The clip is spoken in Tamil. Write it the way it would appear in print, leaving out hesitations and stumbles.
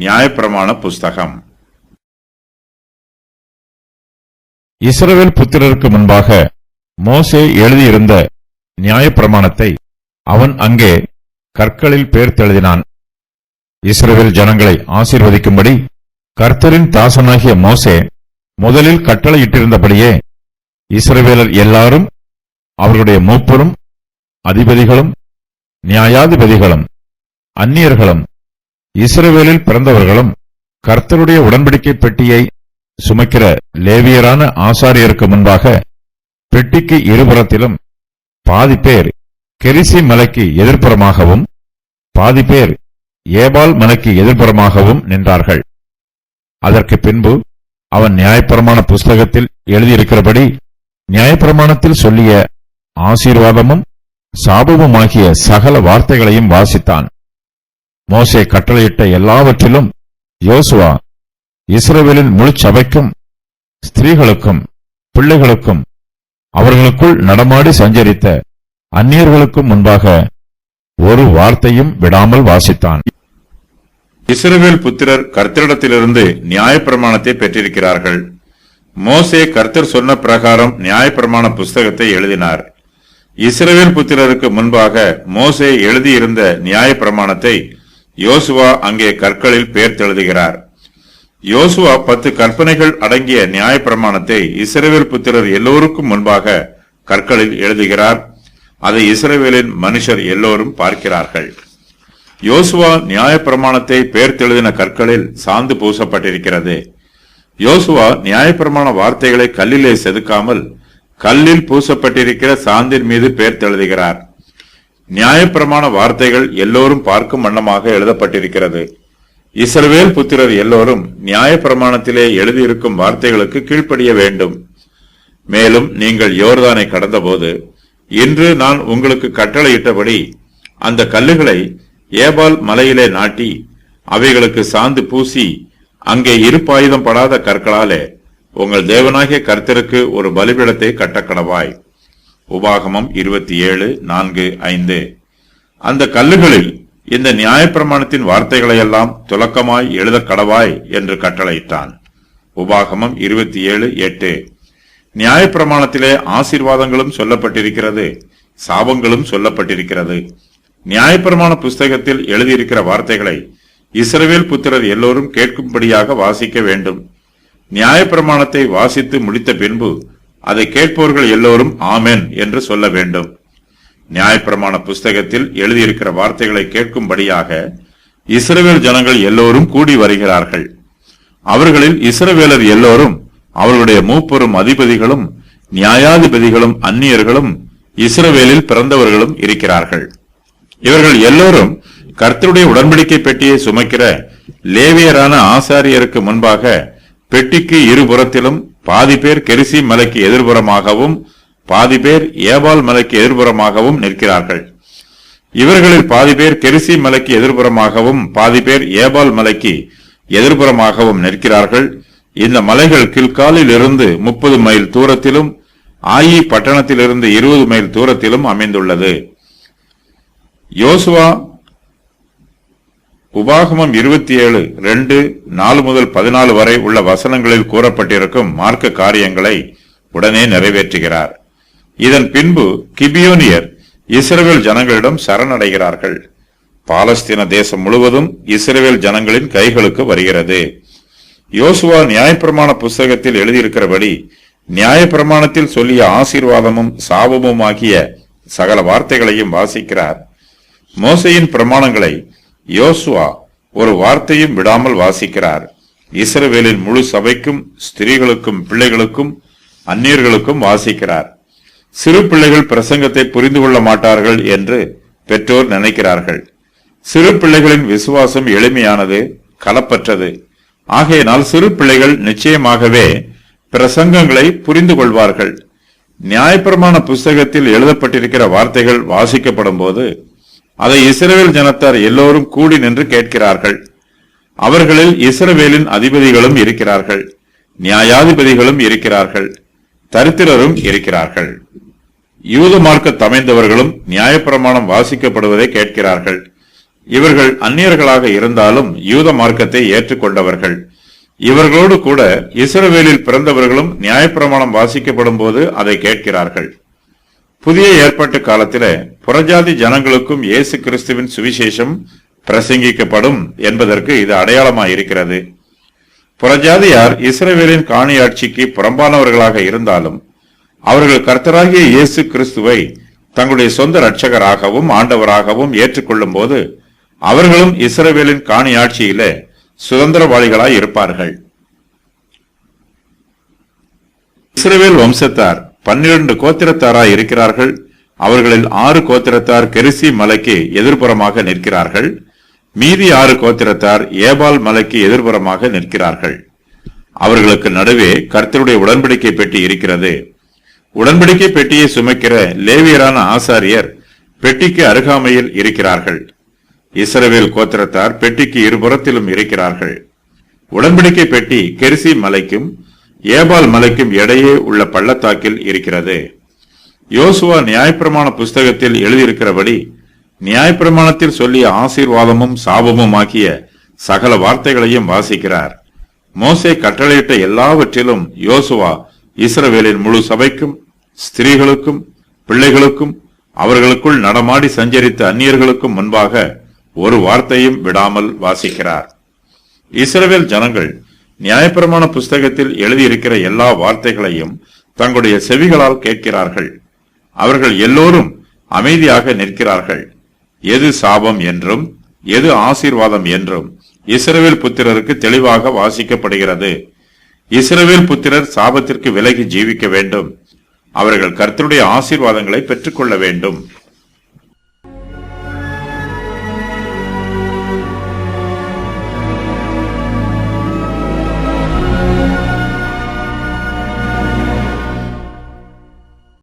நியாயப்பிரமாண புஸ்தகம். இஸ்ரவேல் புத்திரருக்கு முன்பாக மோசே எழுதியிருந்த நியாயப்பிரமாணத்தை அவன் அங்கே கற்களில் பேர்த்தெழுதினான். இஸ்ரவேல் ஜனங்களை ஆசீர்வதிக்கும்படி கர்த்தரின் தாசனாகிய மோசே முதலில் கட்டளையிட்டிருந்தபடியே இஸ்ரவேலர் எல்லாரும் அவர்களுடைய மூப்பரும் அதிபதிகளும் நியாயாதிபதிகளும் அந்நியர்களும் இஸ்ரவேலில் பிறந்தவர்களும் கர்த்தருடைய உடன்படிக்கை பெட்டியை சுமக்கிற லேவியரான ஆசாரியருக்கு முன்பாக பெட்டிக்கு இருபுறத்திலும் பாதி பேர் கெரிசி மலைக்கு எதிர்ப்புறமாகவும் பாதி பேர் ஏபால் மலைக்கு எதிர்ப்புறமாகவும் நின்றார்கள். அதற்கு பின்பு அவன் நியாயப்பிரமாண புஸ்தகத்தில் எழுதியிருக்கிறபடி நியாயப்பிரமாணத்தில் சொல்லிய ஆசீர்வாதமும் சாபமுமாகிய சகல வார்த்தைகளையும் வாசித்தான். மோசே கட்டளையிட்ட எல்லாவற்றிலும் யோசுவா இஸ்ரவேலின் முழு சபைக்கும் ஸ்திரீகளுக்கும் பிள்ளைகளுக்கும் அவர்களுக்குள் நடமாடி சஞ்சரித்த அந்நியர்களுக்கும் முன்பாக ஒரு வார்த்தையும் விடாமல் வாசித்தான். இஸ்ரவேல் புத்திரர் கர்த்தரிடத்திலிருந்து நியாயப்பிரமாணத்தை பெற்றிருக்கிறார்கள். மோசே கர்த்தர் சொன்ன பிரகாரம் நியாயப்பிரமாண புஸ்தகத்தை எழுதினார். இஸ்ரவேல் புத்திரருக்கு முன்பாக மோசே எழுதியிருந்த நியாயப்பிரமாணத்தை யோசுவா அங்கே கற்களில் பேர்த்தெழுதுகிறார். யோசுவா 10 கற்பனைகள் அடங்கிய நியாயப்பிரமாணத்தை இஸ்ரவேல் புத்திரர் எல்லோருக்கும் முன்பாக கற்களில் எழுதுகிறார். அதை இஸ்ரவேலின் மனுஷர் எல்லோரும் பார்க்கிறார்கள். யோசுவா நியாயப்பிரமாணத்தை பேர்த்தெழுதின கற்களில் சாந்து பூசப்பட்டிருக்கிறது. யோசுவா நியாயப்பிரமாண வார்த்தைகளை கல்லிலே செதுக்காமல் கல்லில் பூசப்பட்டிருக்கிற சாந்தின் மீது பேர்த்தெழுதுகிறார். நியாயப்பிரமாண வார்த்தைகள் எல்லோரும் பார்க்கும் வண்ணமாக எழுதப்பட்டிருக்கிறது. இஸ்ரவேல் புத்திரர் எல்லோரும் நியாயப்பிரமாணத்திலே எழுதியிருக்கும் வார்த்தைகளுக்கு கீழ்ப்படிய வேண்டும். மேலும் நீங்கள் யோர்தானை கடந்தபோது இன்று நான் உங்களுக்கு கட்டளையிட்டபடி அந்த கல்லுகளை ஏபால் மலையிலே நாட்டி அவைகளுக்கு சாந்து பூசி அங்கே இருப்பாயுதம் படாத கற்களாலே உங்கள் தேவனாகிய கர்த்தருக்கு ஒரு பலிபீடத்தை கட்டக்கடவாய். உபாகமம் 27:4-5. அந்த கல்லுகளில் இந்த நியாயப்பிரமாணத்தின் வார்த்தைகளையெல்லாம் துலக்கமாய் எழுத கடவாய் என்று கட்டளையிட்டான். உபாகமம் 27:8. நியாயப்பிரமாணத்திலே ஆசீர்வாதங்களும் சொல்லப்பட்டிருக்கிறது, சாபங்களும் சொல்லப்பட்டிருக்கிறது. நியாயப்பிரமாண புஸ்தகத்தில் எழுதியிருக்கிற வார்த்தைகளை இஸ்ரவேல் புத்திரர் எல்லோரும் கேட்கும்படியாக வாசிக்க வேண்டும். நியாயப்பிரமாணத்தை வாசித்து முடித்த பின்பு அதை கேட்பவர்கள் எல்லோரும் ஆமென் என்று சொல்ல வேண்டும். நியாயப்பிரமாண புஸ்தகத்தில் எழுதியிருக்கிற வார்த்தைகளை கேட்கும்படியாக இஸ்ரவேல் ஜனங்கள் எல்லோரும் கூடி வருகிறார்கள். அவர்களில் இஸ்ரவேலர் எல்லோரும் அவர்களுடைய மூப்பரும் அதிபதிகளும் நியாயாதிபதிகளும் அந்நியர்களும் இஸ்ரவேலில் பிறந்தவர்களும் இருக்கிறார்கள். இவர்கள் எல்லோரும் கர்த்தருடைய உடன்படிக்கை பெட்டியை சுமக்கிற லேவியரான ஆசாரியருக்கு முன்பாக பெட்டிக்கு இருபுறத்திலும் பாதி பேர் கெரிசி மலைக்கு எதிர்புறமாகவும் பாதி பேர் ஏபால் மலைக்கு எதிர்புறமாகவும் நிற்கிறார்கள். இவர்களில் பாதி பேர் கெரிசி மலைக்கு எதிர்புறமாகவும் பாதி பேர் ஏபால் மலைக்கு எதிர்புறமாகவும் நிற்கிறார்கள். இந்த மலைகள் கில்காலில் இருந்து 30 மைல் தூரத்திலும் ஆயி பட்டணத்திலிருந்து 20 மைல் தூரத்திலும் அமைந்துள்ளது. யோசுவா உபாகமம் 27:2-4-14 வரை உள்ள வசனங்களில் கூறப்பட்டிருக்கும் மார்க்க காரியங்களை உடனே நிறைவேற்றுகிறார். இதன் பின்பு கிபியோனியர் இஸ்ரவேல் ஜனங்களிடம் சரணடைகிறார்கள். பாலஸ்தீன தேசம் முழுவதும் இஸ்ரவேல் ஜனங்களின் கைகளுக்கு வருகிறது. யோசுவா நியாயப்பிரமாண புஸ்தகத்தில் எழுதியிருக்கிறபடி நியாயப்பிரமாணத்தில் சொல்லிய ஆசீர்வாதமும் சாபமும் ஆகிய சகல வார்த்தைகளையும் வாசிக்கிறார். மோசேயின் பிரமாணங்களை யோசுவா ஒரு வார்த்தையும் விடாமல் வாசிக்கிறார். இஸ்ரவேலின் முழு சபைக்கும் ஸ்திரீகளுக்கும் பிள்ளைகளுக்கும் அந்நியர்களுக்கும் வாசிக்கிறார். சிறு பிள்ளைகள் பிரசங்கத்தை புரிந்து கொள்ள மாட்டார்கள் என்று பெற்றோர் நினைக்கிறார்கள். சிறு பிள்ளைகளின் விசுவாசம் எளிமையானது, கலப்பற்றது. ஆகையினால் சிறு பிள்ளைகள் நிச்சயமாகவே பிரசங்கங்களை புரிந்து கொள்வார்கள். நியாயப்பிரமாண புஸ்தகத்தில் எழுதப்பட்டிருக்கிற வார்த்தைகள் வாசிக்கப்படும் போது அதை இஸ்ரவேல் ஜனத்தார் எல்லோரும் கூடி நின்று கேட்கிறார்கள். அவர்களில் இஸ்ரவேலின் அதிபதிகளும் இருக்கிறார்கள், நியாயாதிபதிகளும் இருக்கிறார்கள், தரித்திரரும் இருக்கிறார்கள். யூத மார்க்க தமைந்தவர்களும் நியாயப்பிரமாணம் வாசிக்கப்படுவதை கேட்கிறார்கள். இவர்கள் அந்நியர்களாக இருந்தாலும் யூத மார்க்கத்தை ஏற்றுக்கொண்டவர்கள். இவர்களோடு கூட இஸ்ரவேலில் பிறந்தவர்களும் நியாயப்பிரமாணம் வாசிக்கப்படும் போது அதை கேட்கிறார்கள். புதிய ஏற்பாட்டு காலத்திலே புறஜாதி ஜனங்களுக்கும் இயேசு கிறிஸ்துவின் சுவிசேஷம் பிரசங்கிக்கப்படும் என்பதற்கு இது அடையாளமாயிருக்கிறது. புறஜாதியார் இஸ்ரவேலின் காணியாட்சிக்கு புறம்பானவர்களாக இருந்தாலும் அவர்கள் கர்த்தராகிய இயேசு கிறிஸ்துவை தங்களுடைய சொந்த இரட்சகராகவும் ஆண்டவராகவும் ஏற்றுக்கொள்ளும் போது அவர்களும் இஸ்ரவேலின் காணியாட்சியிலே சுதந்திரவாளிகளாய் இருப்பார்கள். இஸ்ரவேல் வம்சத்தார் 12 கோத்திரத்தாராய் இருக்கிறார்கள். அவர்களில் 6 கோத்திரத்தார் கெரிசி மலைக்கு எதிர்ப்புறமாக நிற்கிறார்கள். மீதி 6 கோத்திரத்தார் ஏபால் மலைக்கு எதிர்ப்புறமாக நிற்கிறார்கள். அவர்களுக்கு நடுவே கர்த்தருடைய உடன்படிக்கை பெட்டி இருக்கிறது. உடன்படிக்கை பெட்டியை சுமக்கிற லேவியரான ஆசாரியர் பெட்டிக்கு அருகாமையில் இருக்கிறார்கள். இஸ்ரவேல் கோத்திரத்தார் பெட்டிக்கு இருபுறத்திலும் இருக்கிறார்கள். உடன்படிக்கை பெட்டி கெரிசி மலைக்கும் ஏபால் மலைக்கும் இடையே உள்ள பள்ளத்தாக்கில் இருக்கிறது. யோசுவா நியாயப்பிரமாண புஸ்தகத்தில் எழுதியிருக்கிறபடி நியாயப்பிரமாணத்தில் சொல்லிய ஆசீர்வாதமும் சாபமும் ஆகிய சகல வார்த்தைகளையும் வாசிக்கிறார். மோசே கட்டளையிட்ட எல்லாவற்றிலும் யோசுவா இஸ்ரவேலின் முழு சபைக்கும் ஸ்திரீகளுக்கும் பிள்ளைகளுக்கும் அவர்களுக்குள் நடமாடி சஞ்சரித்த அந்நியர்களுக்கும் முன்பாக ஒரு வார்த்தையும் விடாமல் வாசிக்கிறார். இஸ்ரவேல் ஜனங்கள் நியாயப்பிரமாண புஸ்தகத்தில் எழுதியிருக்கிற எல்லா வார்த்தைகளையும் தங்களுடைய செவிகளால் கேட்கிறார்கள். அவர்கள் எல்லோரும் அமைதியாக நிற்கிறார்கள். எது சாபம் என்றும் எது ஆசீர்வாதம் என்றும் இஸ்ரவேல் புத்திரருக்கு தெளிவாக வாசிக்கப்படுகிறது. இஸ்ரவேல் புத்திரர் சாபத்திற்கு விலகி ஜீவிக்க வேண்டும். அவர்கள் கர்த்தருடைய ஆசீர்வாதங்களை பெற்றுக்கொள்ள வேண்டும்.